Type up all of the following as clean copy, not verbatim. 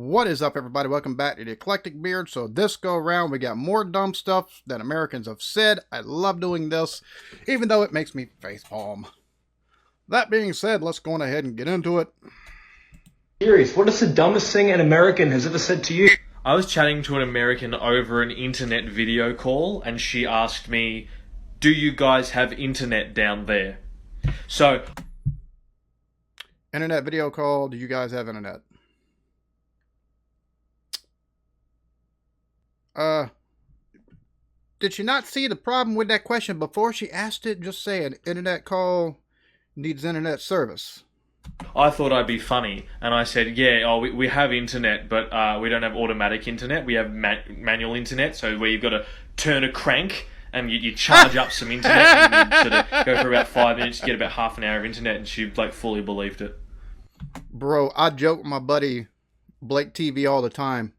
What is up, everybody? Welcome back to the Eclectic Beard. So this go around, we got more dumb stuff that Americans have said. I love doing this, even though it makes me facepalm. That being said, let's go on ahead and get into it. Curious, what is the dumbest thing an American has ever said to you? I was chatting to an American over an internet video call, and she asked me, "Do you guys have internet down there?" So, Internet video call. Do you guys have internet? Did she not see the problem with that question before she asked it? Just say an internet call needs internet service. I thought I'd be funny, and I said, we have internet, but we don't have automatic internet. We have manual internet, so where you've got to turn a crank, and you charge up some internet, and you sort of go for about 5 minutes, get about half an hour of internet, and she fully believed it. Bro, I joke with my buddy Blake TV all the time,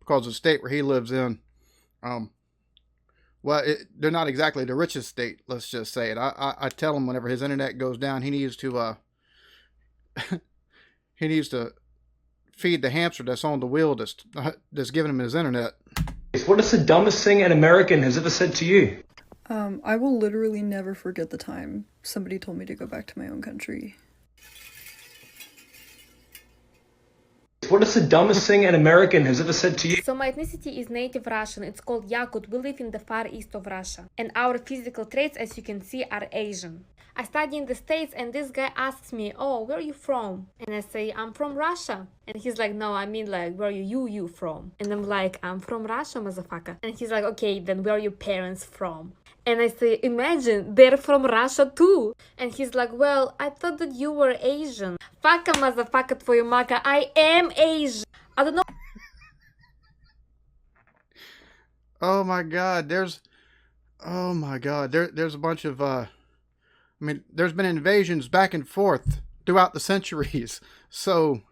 because the state where he lives in, they're not exactly the richest state, let's just say it. I tell him whenever his internet goes down, he needs to he needs to feed the hamster that's on the wheel that's giving him his internet. What is the dumbest thing an American has ever said to you? I will literally never forget the time somebody told me to go back to my own country. What is the dumbest thing an American has ever said to you? So my ethnicity is native Russian. It's called Yakut. We live in the far east of Russia. And our physical traits, as you can see, are Asian. I study in the States, and this guy asks me, "Oh, where are you from?" And I say, "I'm from Russia." And he's like, "No, I mean, like, where are you from?" And I'm like, "I'm from Russia, motherfucker." And he's like, "Okay, then where are your parents from?" And I say, "Imagine, they're from Russia too." And he's like, "Well, I thought that you were Asian." Fucka, motherfucker, твою мака, I am Asian. I don't know. Oh my God, there's a bunch of, there's been invasions back and forth throughout the centuries. So,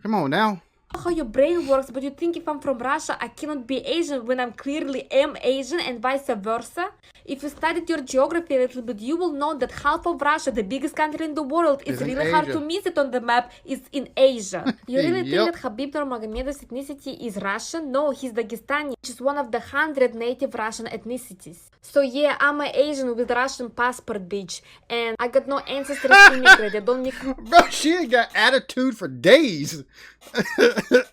come on now. How your brain works, but you think if I'm from Russia, I cannot be Asian when I'm clearly am Asian, and vice versa? If you studied your geography a little bit, you will know that half of Russia, the biggest country in the world, is really hard to miss it on the map, is in Asia. You really think that Khabib Nurmagomedov's ethnicity is Russian? No, he's Dagestani, which is one of the 100 native Russian ethnicities. So yeah, I'm an Asian with Russian passport, bitch, and I got no ancestors immigrant. I don't need... Bro, she ain't got attitude for days.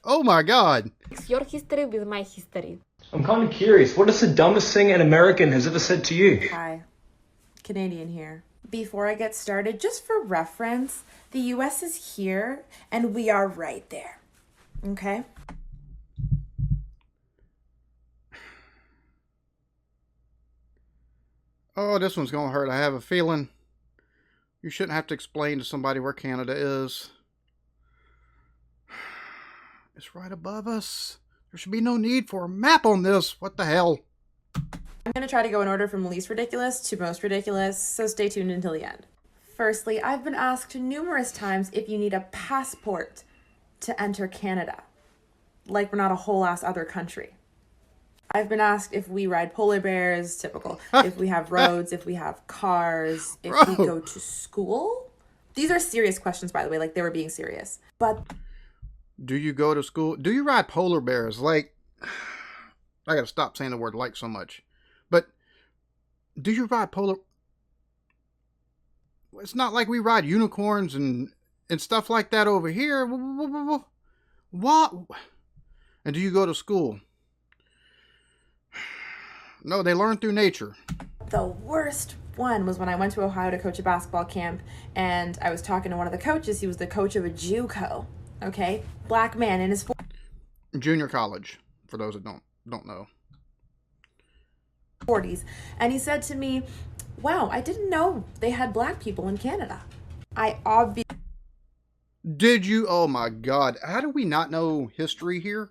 Oh my God. Mix your history with my history. I'm kind of curious, what is the dumbest thing an American has ever said to you? Hi, Canadian here. Before I get started, just for reference, the US is here and we are right there, okay? Oh, this one's gonna hurt. I have a feeling you shouldn't have to explain to somebody where Canada is. It's right above us. There should be no need for a map on this. What the hell? I'm going to try to go in order from least ridiculous to most ridiculous, so stay tuned until the end. Firstly, I've been asked numerous times if you need a passport to enter Canada. Like we're not a whole ass other country. I've been asked if we ride polar bears, typical, if we have roads, if we have cars, if we go to school. These are serious questions, by the way, like they were being serious. But... do you go to school? Do you ride polar bears? Like, I gotta stop saying the word like so much. But, do you ride polar... It's not like we ride unicorns and stuff like that over here. What? And do you go to school? No, they learn through nature. The worst one was when I went to Ohio to coach a basketball camp, and I was talking to one of the coaches. He was the coach of a JUCO. Okay, black man in his junior college, for those that don't know. 40s, and he said to me, "Wow, I didn't know they had black people in Canada." I obviously... Did you? Oh my God, how do we not know history here?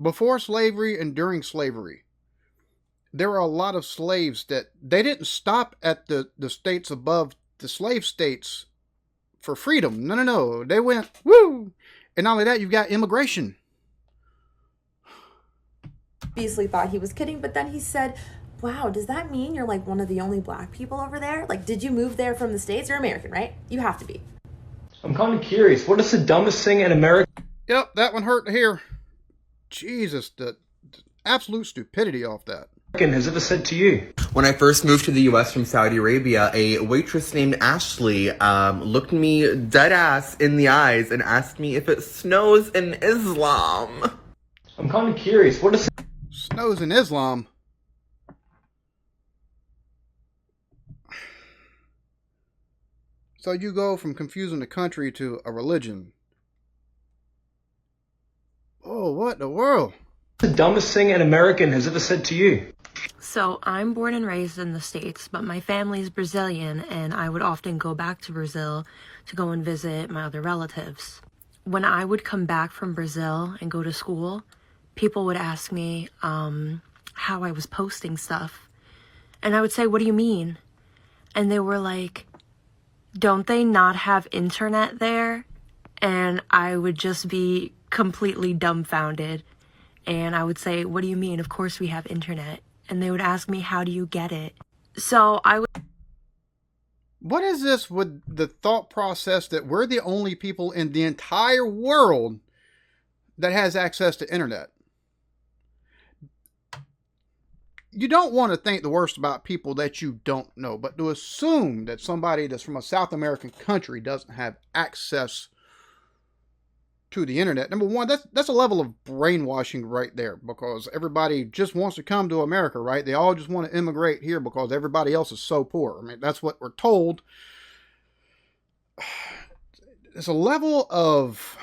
Before slavery and during slavery, there were a lot of slaves that they didn't stop at the states above the slave states for freedom. No. They went, woo! And not only that, you've got immigration. Obviously thought he was kidding, but then he said, "Wow, does that mean you're like one of the only black people over there? Like, did you move there from the States? You're American, right? You have to be." I'm kind of curious. What is the dumbest thing an American Yep, that one hurt to hear. Jesus, the absolute stupidity off that. has ever said to you? When I first moved to the US from Saudi Arabia, a waitress named Ashley looked me dead ass in the eyes and asked me if it snows in Islam. I'm kind of curious. What is Snows in Islam. So you go from confusing the country to a religion. Oh, what in the world? the dumbest thing an American has ever said to you? So I'm born and raised in the States, but my family's Brazilian, and I would often go back to Brazil to go and visit my other relatives. When I would come back from Brazil and go to school, people would ask me how I was posting stuff. And I would say, what do you mean? And they were like, don't they not have internet there? And I would just be completely dumbfounded. And I would say, what do you mean? Of course we have internet. And they would ask me, how do you get it? So I would... What is this with the thought process that we're the only people in the entire world that has access to internet? You don't want to think the worst about people that you don't know, but to assume that somebody that's from a South American country doesn't have access to the internet. Number one, that's a level of brainwashing right there, because everybody just wants to come to America, right? They all just want to immigrate here because everybody else is so poor. I mean, that's what we're told. It's a level of,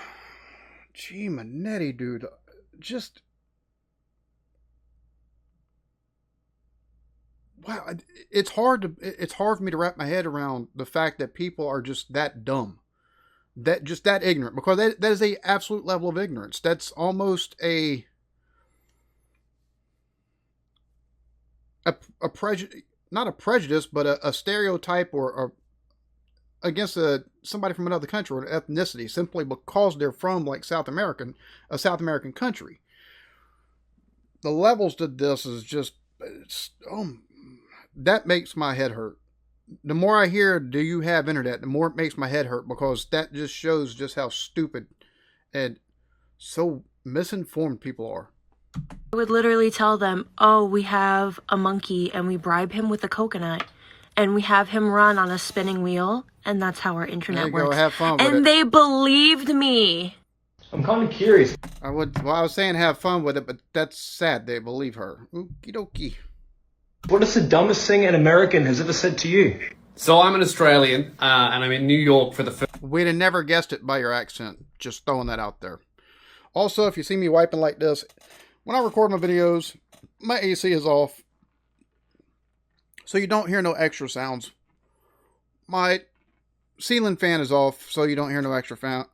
gee, Manetti, dude, just, wow, it's hard for me to wrap my head around the fact that people are just that dumb. That ignorant, because that is a absolute level of ignorance. That's almost a prejudice, not a prejudice, but a stereotype or against somebody from another country or an ethnicity simply because they're from like a South American country. The levels to this is just, that makes my head hurt. The more I hear, do you have internet, the more it makes my head hurt, because that just shows just how stupid and so misinformed people are. I would literally tell them, oh, we have a monkey and we bribe him with a coconut and we have him run on a spinning wheel, and that's how our internet works. Have fun with it. And they believed me. I'm kind of curious. I was saying have fun with it, but that's sad they believe her. Okie dokie. What is the dumbest thing an American has ever said to you? So I'm an Australian, and I'm in New York for the first... We'd have never guessed it by your accent. Just throwing that out there. Also, if you see me wiping like this, when I record my videos, my AC is off, so you don't hear no extra sounds. My ceiling fan is off, so you don't hear no extra fan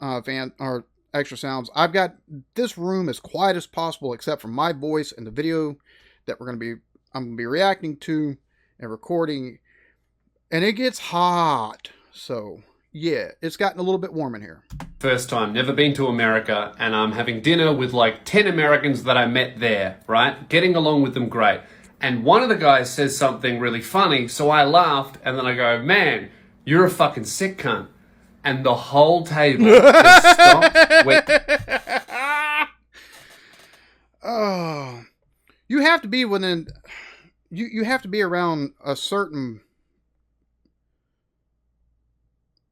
or extra sounds. I've got this room as quiet as possible, except for my voice and the video that I'm going to be reacting to and recording, and it gets hot. So yeah, it's gotten a little bit warm in here. First time, never been to America, and I'm having dinner with like 10 Americans that I met there, right? Getting along with them great. And one of the guys says something really funny, so I laughed, and then I go, man, you're a fucking sick cunt. And the whole table just stopped. Oh, you have to be within... You have to be around a certain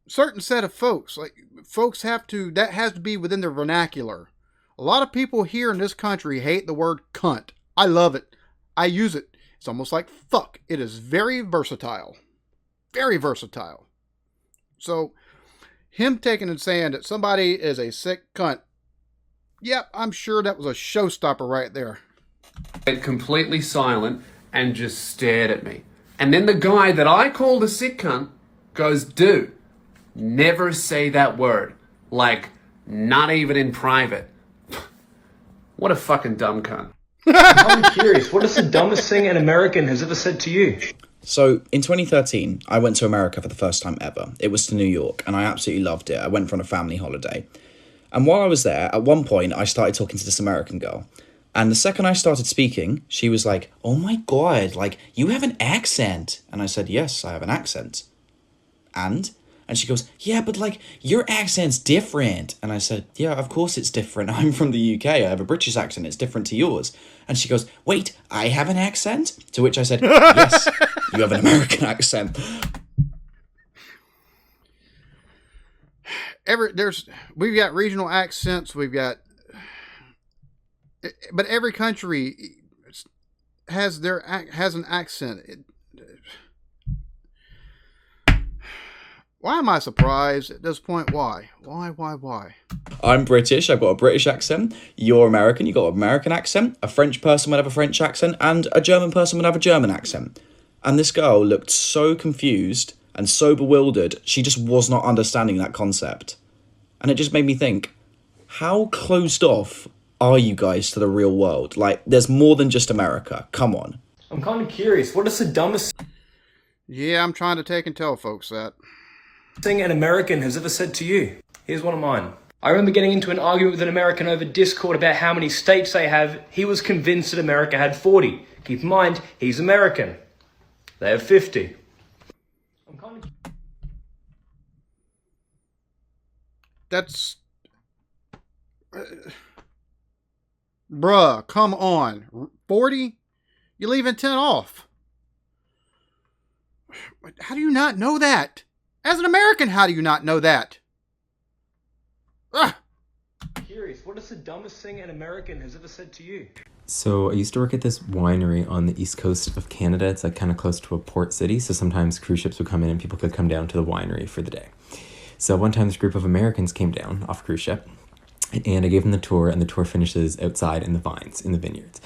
set of folks. Like, folks that has to be within their vernacular. A lot of people here in this country hate the word cunt. I love it. I use it. It's almost like fuck. It is very versatile. Very versatile. So, him taking and saying that somebody is a sick cunt, yep, I'm sure that was a showstopper right there. Completely silent and just stared at me. And then the guy that I called a sick cunt goes, dude, never say that word. Like, not even in private. What a fucking dumb cunt. I'm curious. What is the dumbest thing an American has ever said to you? So, in 2013, I went to America for the first time ever. It was to New York, and I absolutely loved it. I went for a family holiday. And while I was there, at one point, I started talking to this American girl. And the second I started speaking, she was like, oh my God, like, you have an accent. And I said, yes, I have an accent. And And she goes, yeah, but like, your accent's different. And I said, yeah, of course it's different. I'm from the UK. I have a British accent. It's different to yours. And she goes, wait, I have an accent? To which I said, yes, you have an American accent. We've got regional accents. But every country has an accent. Why am I surprised at this point? Why? I'm British, I've got a British accent. You're American, you've got an American accent. A French person would have a French accent. And a German person would have a German accent. And this girl looked so confused and so bewildered, she just was not understanding that concept. And it just made me think, how closed off are you guys to the real world? Like, there's more than just America. Come on. I'm kind of curious. What is the dumbest Yeah, I'm trying to take and tell folks that. thing an American has ever said to you? Here's one of mine. I remember getting into an argument with an American over Discord about how many states they have. He was convinced that America had 40. Keep in mind, he's American. They have 50. I'm kind of... That's... bruh, come on. 40? You're leaving 10 off. How do you not know that? As an American, how do you not know that? Ugh. Curious, what is the dumbest thing an American has ever said to you? So I used to work at this winery on the east coast of Canada. It's like kind of close to a port city. So sometimes cruise ships would come in and people could come down to the winery for the day. So one time this group of Americans came down off a cruise ship and I gave them the tour, and the tour finishes outside in the vines, in the vineyards.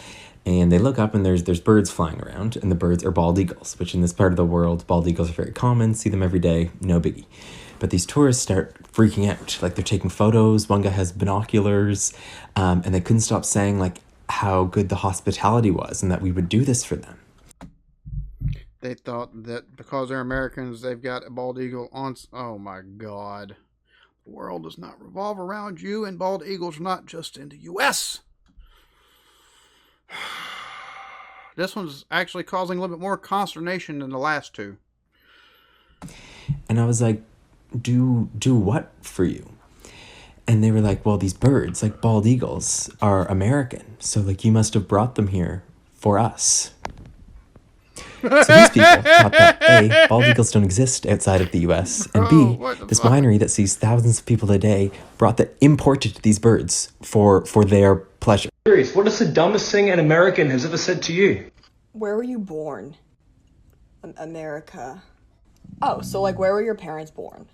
And they look up and there's birds flying around, and the birds are bald eagles, which in this part of the world, bald eagles are very common, see them every day, no biggie. But these tourists start freaking out, like they're taking photos, one guy has binoculars, and they couldn't stop saying like how good the hospitality was and that we would do this for them. They thought that because they're Americans, they've got a bald eagle on... Oh my God. The world does not revolve around you, and bald eagles are not just in the U.S. This one's actually causing a little bit more consternation than the last two. And I was like, do what for you? And they were like, well, these birds, like bald eagles, are American. So like you must have brought them here for us. So these people thought that A, bald eagles don't exist outside of the US, and B, this winery that sees thousands of people a day imported these birds for their pleasure. Curious, what is the dumbest thing an American has ever said to you? Where were you born? America. Oh, so like where were your parents born?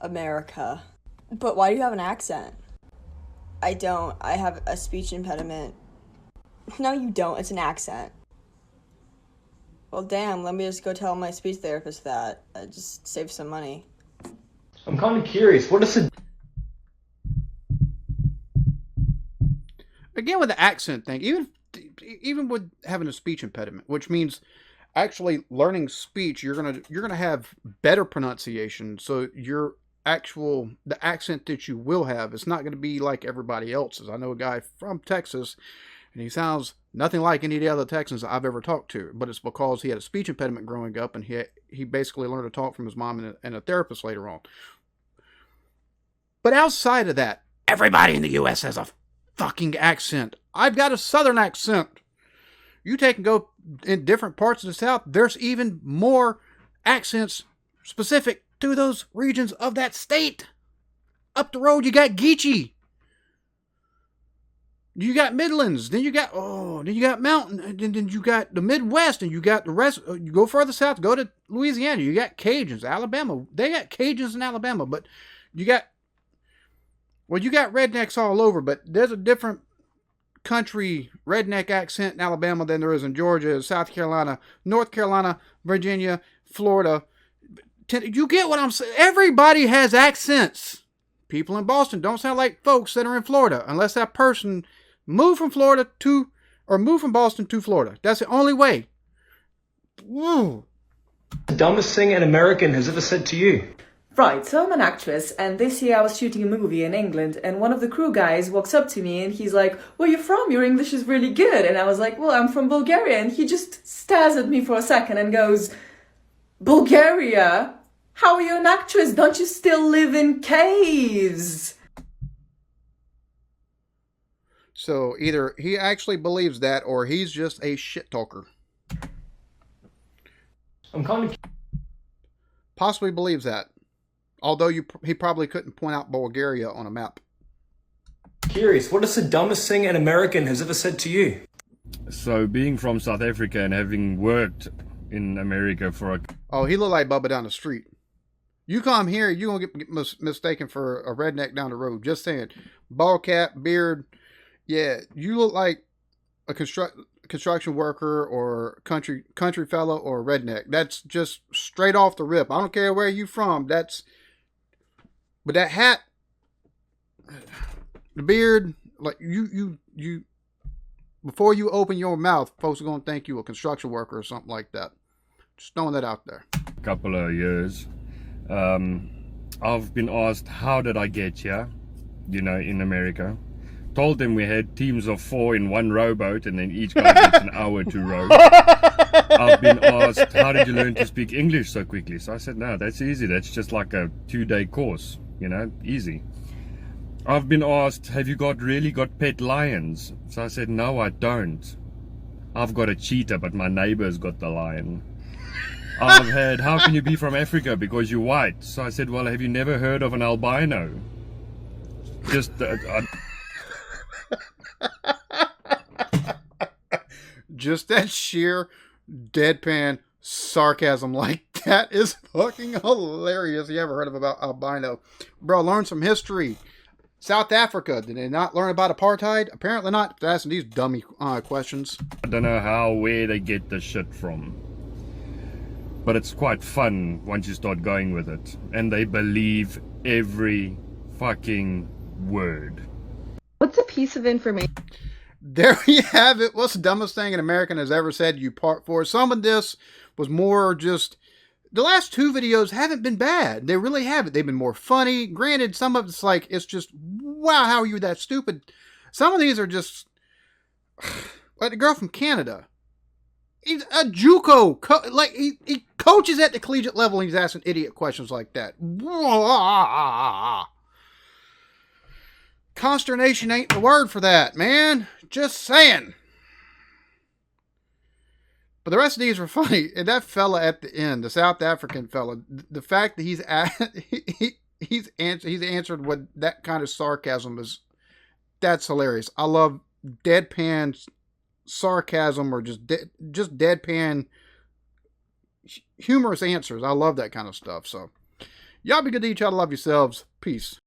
America. But why do you have an accent? I don't. I have a speech impediment. No, you don't. It's an accent. Well, damn, let me just go tell my speech therapist that. I just save some money. I'm kind of curious. What is the... Again with the accent thing, even with having a speech impediment, which means actually learning speech, you're gonna have better pronunciation. So the accent that you will have, it's not gonna be like everybody else's. I know a guy from Texas, and he sounds nothing like any of the other Texans I've ever talked to, but it's because he had a speech impediment growing up, and he basically learned to talk from his mom and a therapist later on. But outside of that, everybody in the U.S. has a fucking accent. I've got a Southern accent. You take and go in different parts of the South, there's even more accents specific to those regions of that state. Up the road, you got Geechee. You got Midlands, then you got Mountain, and then you got the Midwest, and you got the rest. You go further south, go to Louisiana, you got Cajuns, Alabama. They got Cajuns in Alabama, but you got rednecks all over, but there's a different country redneck accent in Alabama than there is in Georgia, South Carolina, North Carolina, Virginia, Florida. You get what I'm saying? Everybody has accents. People in Boston don't sound like folks that are in Florida unless that person moved from Boston to Florida. That's the only way. Woo. The dumbest thing an American has ever said to you? Right, so I'm an actress, and this year I was shooting a movie in England, and one of the crew guys walks up to me and he's like, "Where you from? Your English is really good." And I was like, "Well, I'm from Bulgaria." And he just stares at me for a second and goes, "Bulgaria? How are you an actress? Don't you still live in caves? So either he actually believes that or he's just a shit talker. I'm kind of Possibly believes that. Although he probably couldn't point out Bulgaria on a map. curious. What is the dumbest thing an American has ever said to you? So, being from South Africa and having worked in America for a... Oh, he looked like Bubba down the street. You come here, you gonna get mistaken for a redneck down the road. Just saying. Ball cap, beard. Yeah, you look like a construction worker or country fella or a redneck. That's just straight off the rip. I don't care where you from. But that hat, the beard, like you before you open your mouth, folks are gonna think you a construction worker or something like that. Just throwing that out there. couple of years. I've been asked, how did I get here? In America. Told them we had teams of 4 in one rowboat and then each guy gets an hour to row. I've been asked, how did you learn to speak English so quickly? So I said, no, that's easy. That's just like a 2-day course, easy. I've been asked, have you really got pet lions? So I said, no, I don't. I've got a cheetah, but my neighbor's got the lion. I've had, how can you be from Africa? Because you're white. So I said, well, have you never heard of an albino? Just... Just that sheer deadpan sarcasm, like that is fucking hilarious. You ever heard of about albino? Bro, learn some history. South Africa, did they not learn about apartheid? Apparently not. They're asking these dummy questions. I don't know where they get the shit from. But it's quite fun once you start going with it. And they believe every fucking word. What's a piece of information? There you have it. What's the dumbest thing an American has ever said to you, part 4. Some of this was more just... The last 2 videos haven't been bad. They really haven't. They've been more funny. Granted, some of it's like, it's just, wow, how are you that stupid? Some of these are just... Like the girl from Canada. He's a JUCO. Like, he coaches at the collegiate level and he's asking idiot questions like that. Consternation ain't the word for that, man. Just saying. But the rest of these were funny. And that fella at the end, the South African fella, the fact that he's answered with that kind of sarcasm that's hilarious. I love deadpan sarcasm or just deadpan humorous answers. I love that kind of stuff. So y'all be good to each other. Love yourselves. Peace.